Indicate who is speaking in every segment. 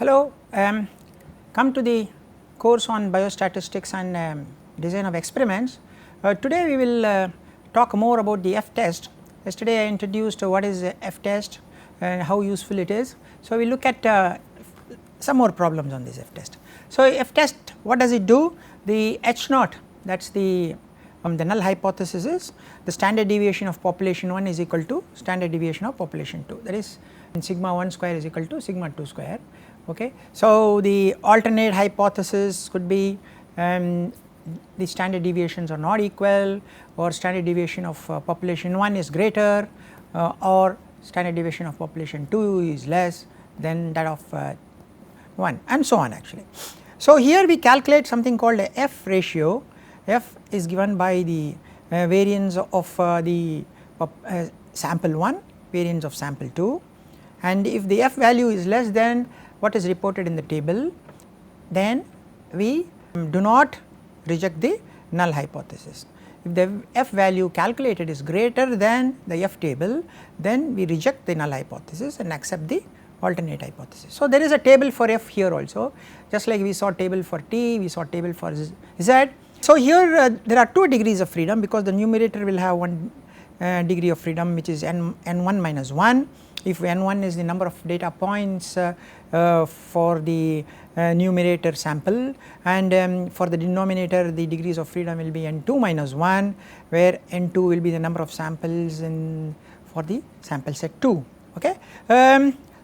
Speaker 1: Hello, come to the course on biostatistics and design of experiments. Today we will talk more about the F test. Yesterday I introduced what is the F test and how useful it is. So we look at some more problems on this F test. So F test, what does it do? The H naught, that is the null hypothesis is the standard deviation of population 1 is equal to standard deviation of population 2, that is sigma 1 square is equal to sigma 2 square. Okay. So the alternate hypothesis could be the standard deviations are not equal, or standard deviation of population 1 is greater, or standard deviation of population 2 is less than that of 1, and so on actually. So here we calculate something called a F ratio. F is given by the variance of the sample 1, variance of sample 2, and if the F value is less than what is reported in the table, then we do not reject the null hypothesis. If the F value calculated is greater than the F table, then we reject the null hypothesis and accept the alternate hypothesis. So there is a table for F here also, just like we saw table for T, we saw table for Z. So here there are 2 degrees of freedom, because the numerator will have 1 degree of freedom, which is n1 minus 1. If n1 is the number of data points for the numerator sample, and for the denominator the degrees of freedom will be n2 minus 1, where n2 will be the number of samples for the sample set 2. Okay.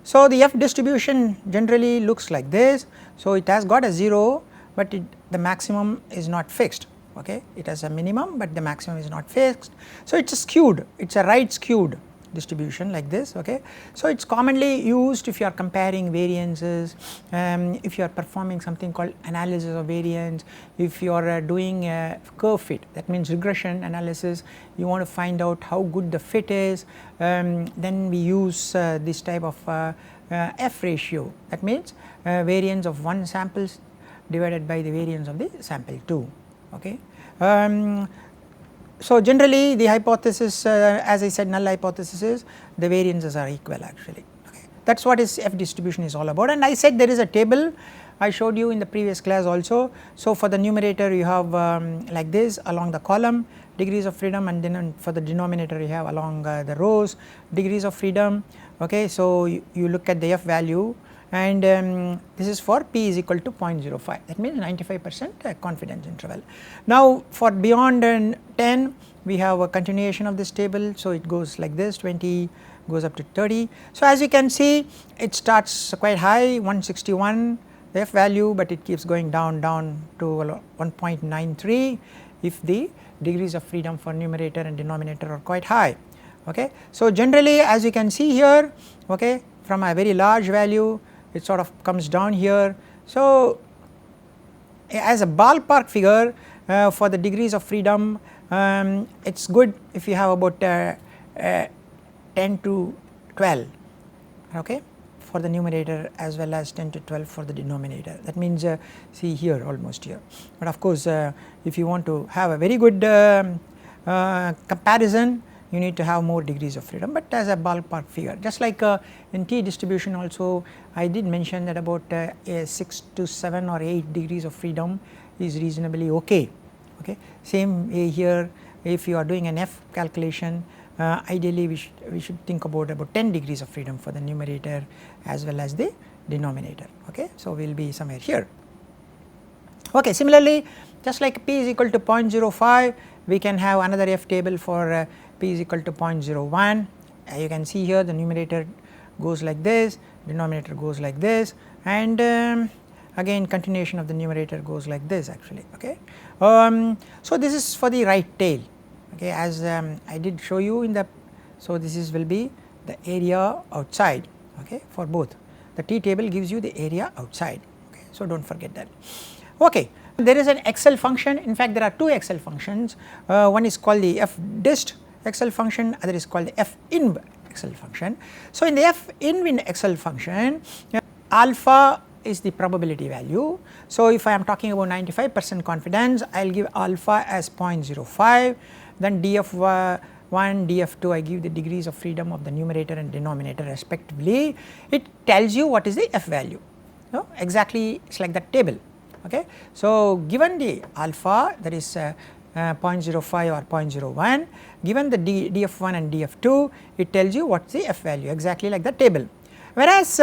Speaker 1: So the F distribution generally looks like this. So it has got a 0, but the maximum is not fixed. Okay. It has a minimum, but the maximum is not fixed. So it is skewed, it is a right skewed distribution like this. Okay. So it is commonly used if you are comparing variances, if you are performing something called analysis of variance, if you are doing a curve fit, that means regression analysis, you want to find out how good the fit is, then we use this type of F ratio, that means variance of one samples divided by the variance of the sample 2. Okay. So generally the hypothesis, as I said, null hypothesis is the variances are equal actually. Okay. That is what is F distribution is all about, and I said there is a table I showed you in the previous class also. So for the numerator you have like this along the column degrees of freedom, and then for the denominator you have along the rows degrees of freedom. Okay. So you look at the F value, and this is for p is equal to 0.05, that means 95% confidence interval. Now for beyond 10 we have a continuation of this table, so it goes like this, 20 goes up to 30. So as you can see, it starts quite high, 161 the F value, but it keeps going down to 1.93 if the degrees of freedom for numerator and denominator are quite high. Okay. So generally, as you can see here, okay, from a very large value it sort of comes down here. So as a ballpark figure for the degrees of freedom, it is good if you have about 10 to 12, okay, for the numerator, as well as 10 to 12 for the denominator. That means see here, almost here. But of course if you want to have a very good comparison, you need to have more degrees of freedom, but as a ballpark figure, just like in T distribution also I did mention that about 6 to 7 or 8 degrees of freedom is reasonably okay. Okay. Same here, if you are doing an F calculation, ideally we should think about 10 degrees of freedom for the numerator as well as the denominator. Okay. So we will be somewhere here. Okay. Similarly, just like p is equal to 0.05, we can have another F table for p is equal to 0.01. You can see here the numerator goes like this, denominator goes like this, and again continuation of the numerator goes like this actually. Okay. So this is for the right tail. Okay, as I did show you in the, so this is will be the area outside. Okay, for both the T table gives you the area outside. Okay, so do not forget that. Okay. There is an Excel function, in fact there are 2 Excel functions, one is called the F dist Excel function, other is called the F inv Excel function. So in the F inv Excel function, alpha is the probability value. So if I am talking about 95% confidence, I will give alpha as 0.05, then df1, df2, I give the degrees of freedom of the numerator and denominator respectively. It tells you what is the F value. So, exactly it is like that table. Okay. So, given the alpha, that is 0.05 or 0.01, given the df1 and df2, it tells you what is the f value, exactly like the table. Whereas,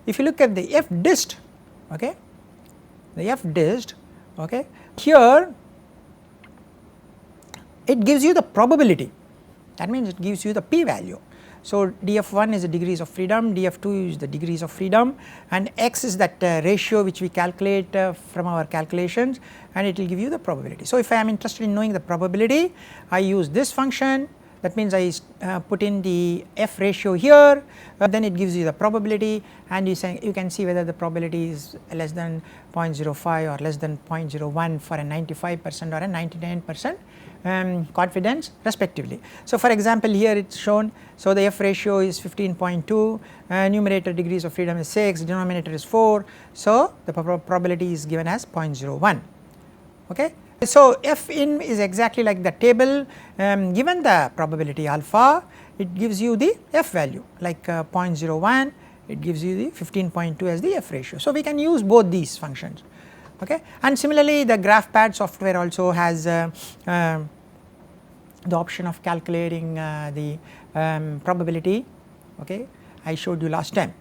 Speaker 1: if you look at the f dist, okay, the f dist, okay, here it gives you the probability, that means it gives you the p value. So, df1 is the degrees of freedom, df2 is the degrees of freedom, and x is that ratio which we calculate from our calculations, and it will give you the probability. So, if I am interested in knowing the probability, I use this function, that means I put in the f ratio here, then it gives you the probability, and you can see whether the probability is less than 0.05 or less than 0.01 for a 95% or a 99% confidence respectively. So, for example, here it is shown. So, the f ratio is 15.2, numerator degrees of freedom is 6, denominator is 4. So, the probability is given as 0.01. Okay. So, f in is exactly like the table, given the probability alpha, it gives you the f value like 0.01, it gives you the 15.2 as the f ratio. So, we can use both these functions. Okay. And similarly, the GraphPad software also has the option of calculating the probability, okay, I showed you last time.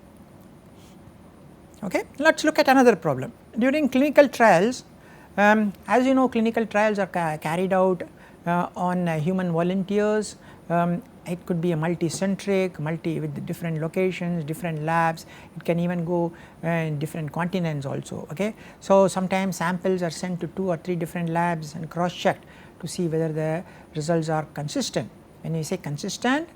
Speaker 1: Okay. Let us look at another problem. During clinical trials, as you know, clinical trials are carried out on human volunteers. It could be a multi-centric, with different locations, different labs, it can even go in different continents also. Okay. So, sometimes samples are sent to 2 or 3 different labs and cross checked to see whether the results are consistent. When you say consistent,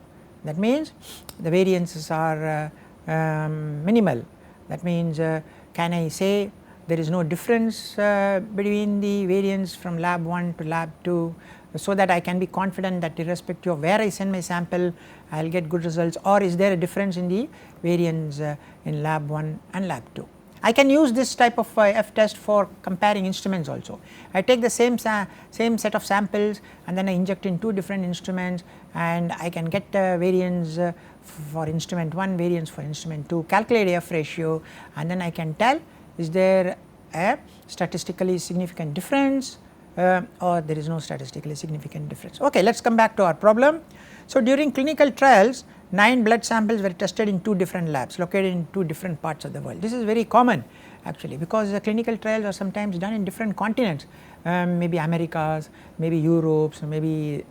Speaker 1: that means the variances are minimal, that means can I say there is no difference between the variance from lab 1 to lab 2, so that I can be confident that irrespective of where I send my sample, I will get good results, or is there a difference in the variance in lab 1 and lab 2. I can use this type of f test for comparing instruments also. I take the same set of samples and then I inject in 2 different instruments, and I can get variance for instrument 1, variance for instrument 2, calculate f ratio, and then I can tell is there a statistically significant difference or there is no statistically significant difference. Okay, let us come back to our problem. So, during clinical trials, 9 blood samples were tested in 2 different labs located in 2 different parts of the world. This is very common actually, because the clinical trials are sometimes done in different continents, maybe Americas, maybe Europes, maybe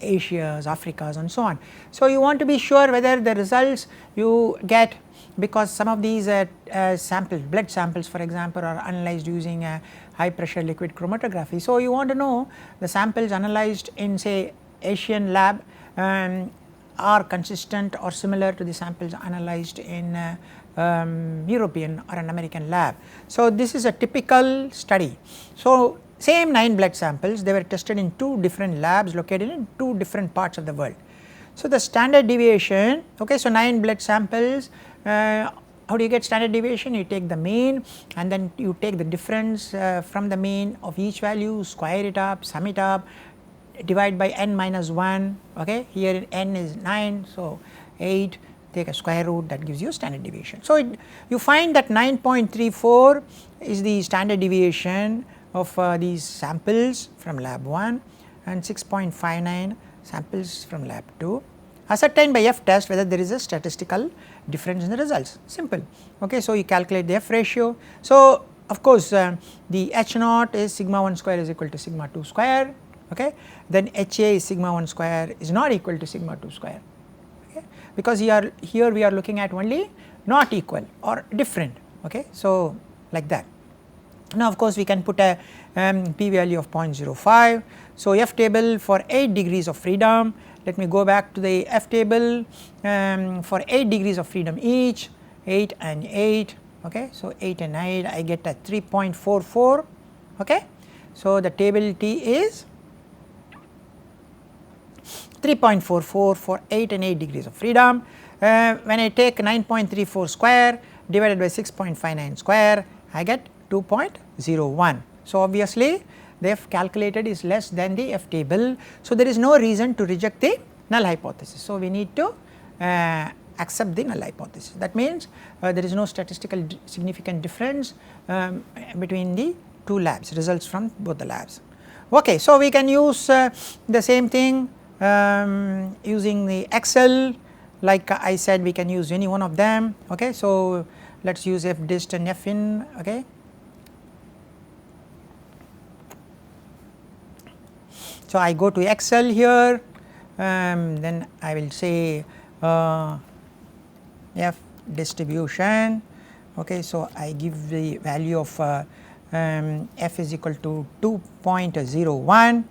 Speaker 1: Asias, Africas and so on. So, you want to be sure whether the results you get, because some of these samples, blood samples for example, are analyzed using high pressure liquid chromatography. So, you want to know the samples analyzed in say Asian lab are consistent or similar to the samples analyzed in European or an American lab. So, this is a typical study. So, same 9 blood samples, they were tested in 2 different labs located in 2 different parts of the world. So, the standard deviation, okay, so 9 blood samples, how do you get standard deviation? You take the mean and then you take the difference from the mean of each value, square it up, sum it up, divide by n minus 1, okay, here n is 9, so 8, take a square root, that gives you standard deviation. So, you find that 9.34 is the standard deviation of these samples from lab 1 and 6.59 samples from lab 2. Ascertain by f test whether there is a statistical difference in the results, simple. Okay, so, you calculate the f ratio. So, of course, the h naught is sigma 1 square is equal to sigma 2 square, okay. Then HA is sigma 1 square is not equal to sigma 2 square, okay, because here we are looking at only not equal or different, okay. So, like that. Now, of course, we can put a p value of 0.05. So, f table for 8 degrees of freedom, let me go back to the f table for 8 degrees of freedom each, 8 and 8, okay. So, 8 and 8 I get a 3.44, okay. So, the table T is 3.44 for 8 and 8 degrees of freedom. When I take 9.34 square divided by 6.59 square, I get 2.01. So, obviously, the f calculated is less than the f table. So, there is no reason to reject the null hypothesis. So, we need to accept the null hypothesis. That means there is no statistical significant difference between the two labs, results from both the labs. Okay, so we can use the same thing using the Excel, like I said we can use any one of them. Okay, so let us use fdist and fin. Okay. So I go to Excel here, then I will say f distribution. Okay, so I give the value of f is equal to 2.01,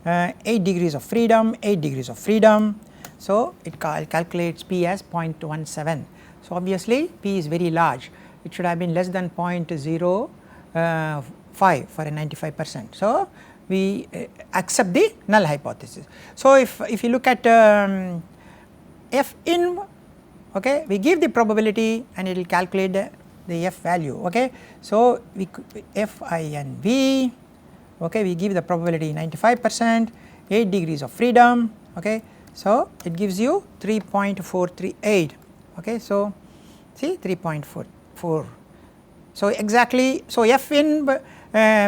Speaker 1: 8 degrees of freedom, 8 degrees of freedom. So it calculates p as 0.17. So obviously p is very large, it should have been less than 0.05 for a 95%. So we accept the null hypothesis. So if you look at f in, okay, we give the probability and it will calculate the f value. Okay, so we f I and v, okay, we give the probability 95%, 8 degrees of freedom. Okay, so it gives you 3.438. Okay, so see 3.44. So exactly, so f in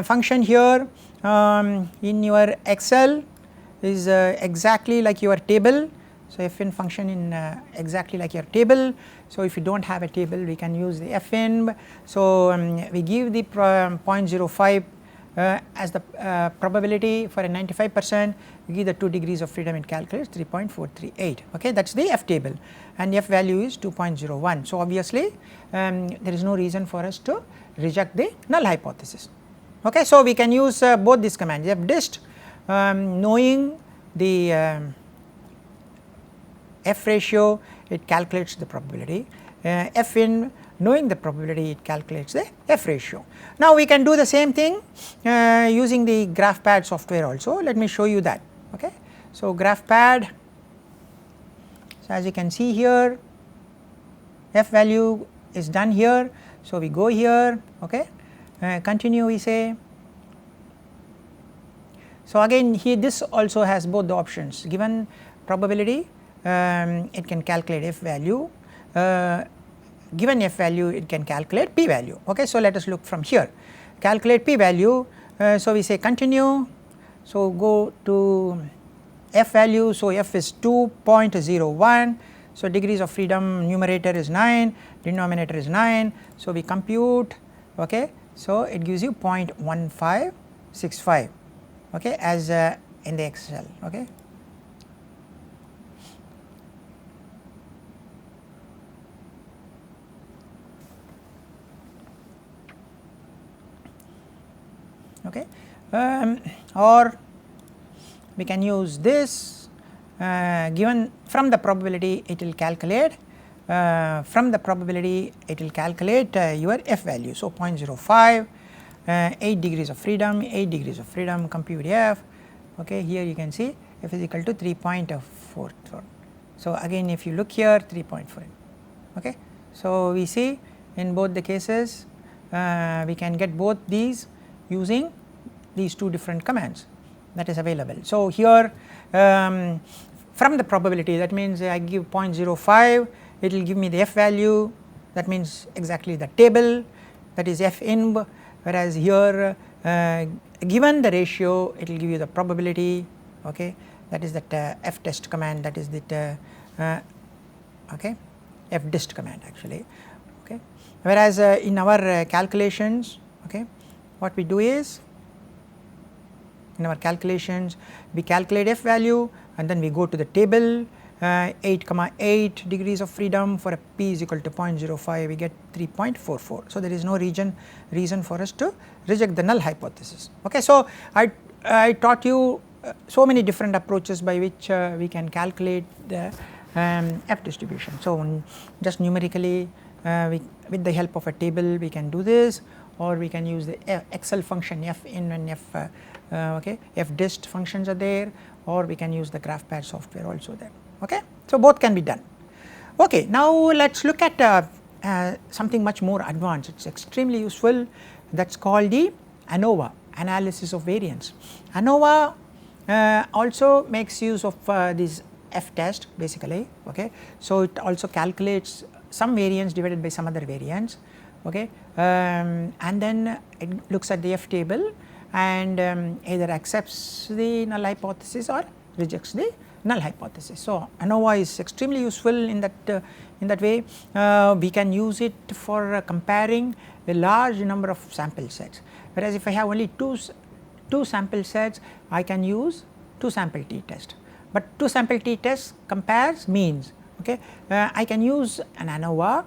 Speaker 1: function here in your Excel is exactly like your table. So f in function in exactly like your table. So if you do not have a table, we can use the f in. So we give the 0.05 as the probability for a 95%, we give the 2 degrees of freedom, it calculates 3.438. Okay, that is the f table, and f value is 2.01. So obviously there is no reason for us to reject the null hypothesis. Okay, so we can use both these commands, fdist knowing the f ratio, it calculates the probability, f in knowing the probability, it calculates the f ratio. Now we can do the same thing using the GraphPad software also. Let me show you that. Okay, so GraphPad, so as you can see here, f value is done here. So we go here. Okay, continue, we say. So again here this also has both the options, given probability it can calculate f value, given f value it can calculate p value. Okay, so let us look from here, calculate p value. So we say continue, so go to f value, so f is 2.01, so degrees of freedom, numerator is 9, denominator is 9, so we compute. Okay, so it gives you 0.1565. Okay, as in the Excel. Okay. Okay, or we can use this, given from the probability it will calculate, from the probability it will calculate your f value. So 0.05, 8 degrees of freedom, 8 degrees of freedom, compute f. Okay, here you can see f is equal to 3.44. So again if you look here 3.4. Okay, so we see in both the cases we can get both these using these two different commands that is available. So here from the probability, that means I give 0.05, it will give me the f value, that means exactly the table, that is f in, whereas here given the ratio it will give you the probability. Okay, that is that f test command, that is that okay, fdist command actually. Okay, whereas in our calculations, okay, what we do is in our calculations we calculate f value and then we go to the table, 8, degrees of freedom for a p is equal to 0.05, we get 3.44. So there is no reason for us to reject the null hypothesis. Okay, so I taught you so many different approaches by which we can calculate the f distribution. So just numerically with the help of a table we can do this, or we can use the Excel function f in and f okay, fdist functions are there, or we can use the GraphPad software also there. Okay, so both can be done. Okay, now let us look at something much more advanced, it is extremely useful, that is called the ANOVA, analysis of variance. ANOVA also makes use of these F test basically. Okay. So, it also calculates some variance divided by some other variance, okay. And then it looks at the F table and either accepts the null hypothesis or rejects the null hypothesis. So, ANOVA is extremely useful in that way. We can use it for comparing a large number of sample sets, whereas if I have only two sample sets, I can use 2 sample t-test, but 2 sample t-test compares means, okay. I can use an ANOVA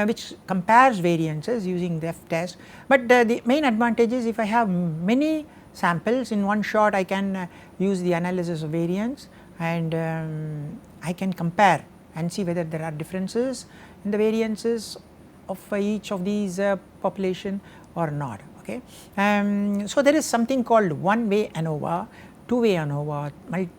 Speaker 1: which compares variances using the F test, but the main advantage is if I have many samples in one shot, I can use the analysis of variance and I can compare and see whether there are differences in the variances of each of these population or not, okay. So, there is something called one-way ANOVA, two-way ANOVA,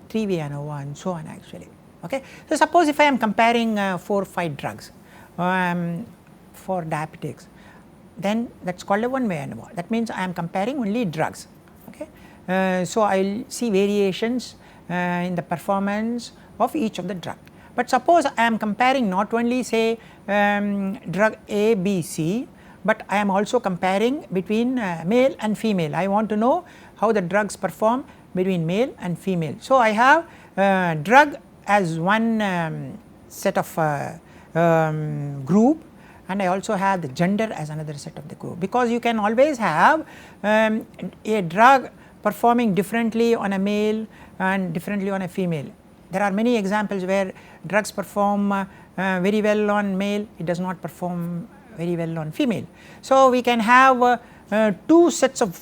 Speaker 1: three-way ANOVA and so on actually, okay. So, suppose if I am comparing 4 or 5 drugs for diabetics, then that is called a one-way ANOVA. That means I am comparing only drugs, okay. So, I will see variations in the performance of each of the drug. But suppose I am comparing not only say drug A, B, C, but I am also comparing between male and female. I want to know how the drugs perform between male and female. So, I have drug as one set of group, and I also have the gender as another set of the group, because you can always have a drug performing differently on a male and differently on a female. There are many examples where drugs perform very well on male, it does not perform very well on female. So, we can have 2 sets of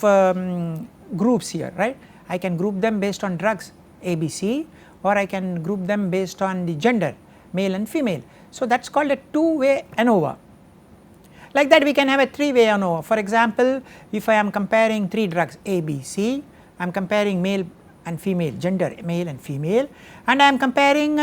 Speaker 1: groups here, right. I can group them based on drugs A, B, C, or I can group them based on the gender male and female. So, that is called a two-way ANOVA. Like that we can have a three-way ANOVA. For example, if I am comparing 3 drugs A, B, C, I am comparing male and female, gender male and female, and I am comparing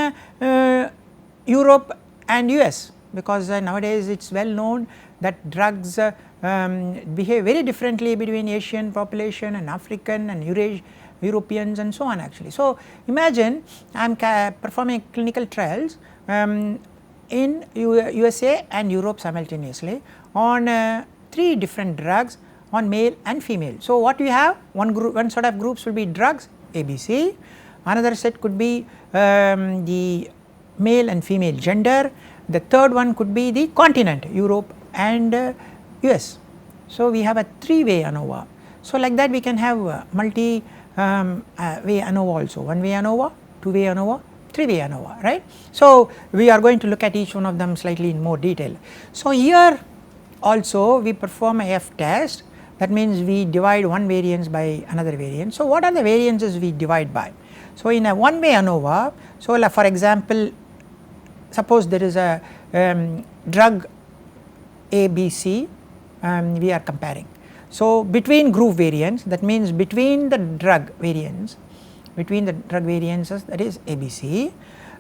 Speaker 1: Europe and US, because nowadays it is well known that drugs behave very differently between Asian population and African and Europeans and so on actually. So, imagine I am performing clinical trials in USA and Europe simultaneously on 3 different drugs on male and female. So, what we have, one set of groups will be drugs ABC, another set could be the male and female gender, the third one could be the continent Europe and US. So, we have a 3-way ANOVA. So, like that we can have multi way ANOVA also, one-way ANOVA, two-way ANOVA, three-way ANOVA, right. So, we are going to look at each one of them slightly in more detail. So, here also we perform a F test, that means we divide one variance by another variance. So, what are the variances we divide by? So, in a one-way ANOVA, so for example, suppose there is a drug A, B, C we are comparing. So, between group variance, that means between the drug variance, between the drug variances, that is A, B, C,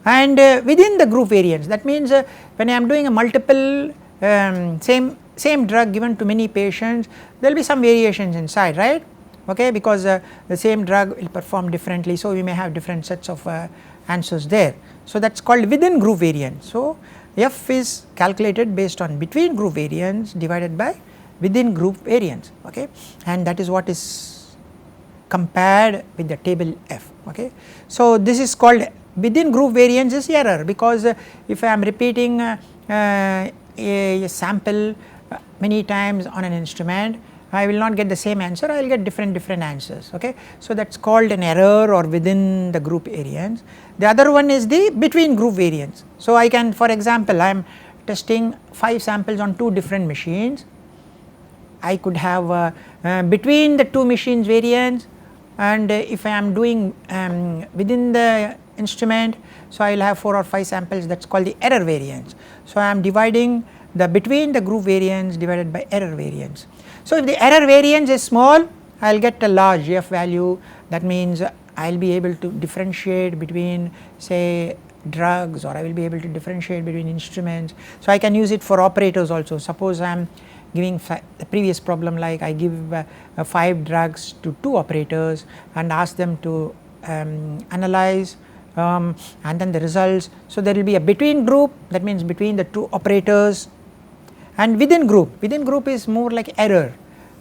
Speaker 1: and within the group variance, that means when I am doing a multiple same drug given to many patients, there will be some variations inside, right, okay, because the same drug will perform differently. So, we may have different sets of answers there. So, that is called within group variance. So, F is calculated based on between group variance divided by within group variance, okay, and that is what is compared with the table F, okay. So, this is called within group variance is error, because if I am repeating a sample many times on an instrument, I will not get the same answer, I will get different answers, okay. So, that is called an error or within the group variance. The other one is the between group variance. So, I can, for example, I am testing 5 samples on 2 different machines, I could have between the 2 machines variance, and if I am doing within the instrument, so I will have 4 or 5 samples, that is called the error variance. So, I am dividing the between the group variance divided by error variance. So, if the error variance is small, I will get a large F value, that means I will be able to differentiate between say drugs, or I will be able to differentiate between instruments. So, I can use it for operators also. Suppose I am giving the previous problem, like I give 5 drugs to 2 operators and ask them to analyze and then the results. So, there will be a between group, that means between the two operators, and within group is more like error,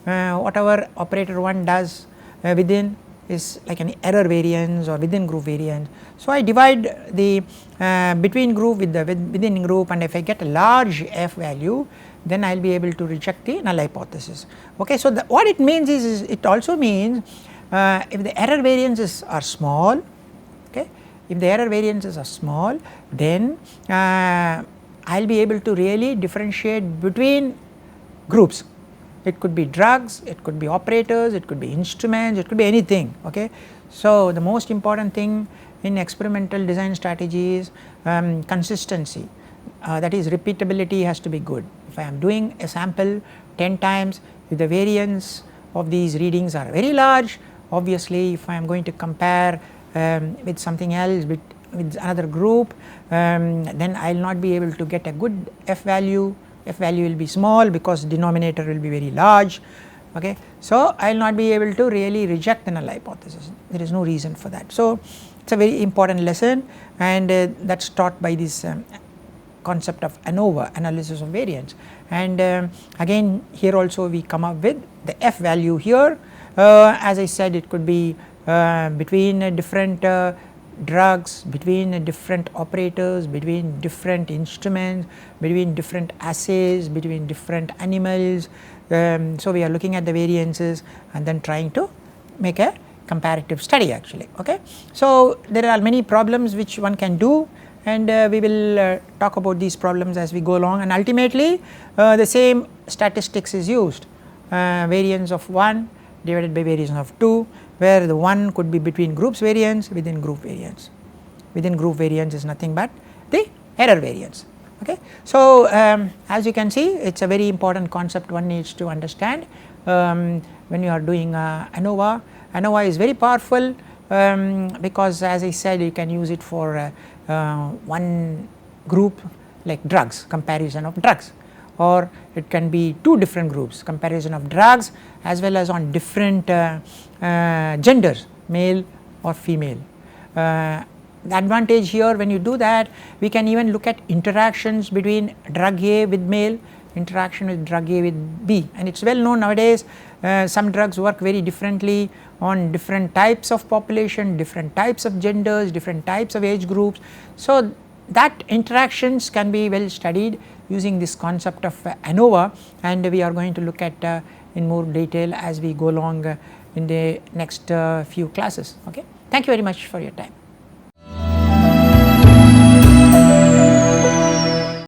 Speaker 1: whatever operator 1 does within is like an error variance or within group variance. So, I divide the between group with the within group, and if I get a large f value, then I will be able to reject the null hypothesis. Okay. So, what it means is it also means if the error variances are small, okay, if the error variances are small, then I will be able to really differentiate between groups. It could be drugs, it could be operators, it could be instruments, it could be anything. Okay. So, the most important thing in experimental design strategy is consistency, that is repeatability has to be good. If I am doing a sample 10 times, if the variance of these readings are very large, obviously if I am going to compare with something else, with another group, then I will not be able to get a good f value will be small because denominator will be very large. Okay. So, I will not be able to really reject the null hypothesis, there is no reason for that. So, it is a very important lesson, and that is taught by this concept of ANOVA, analysis of variance. And again here also we come up with the f value here, as I said, it could be between different drugs, between different operators, between different instruments, between different assays, between different animals. So, we are looking at the variances and then trying to make a comparative study actually. Okay. So, there are many problems which one can do, and we will talk about these problems as we go along, and ultimately the same statistics is used, variance of 1 divided by variance of 2, where the 1 could be between groups variance, within group variance. Within group variance is nothing but the error variance. Okay. So, as you can see, it is a very important concept one needs to understand when you are doing ANOVA. ANOVA is very powerful because, as I said, you can use it for one group like drugs, comparison of drugs, or it can be two different groups, comparison of drugs as well as on different genders, male or female. The advantage here, when you do that, we can even look at interactions between drug A with male, interaction with drug A with B, and it is well known nowadays some drugs work very differently on different types of population, different types of genders, different types of age groups. So, that interactions can be well studied using this concept of ANOVA, and we are going to look at in more detail as we go along in the next few classes. Okay. Thank you very much for your time.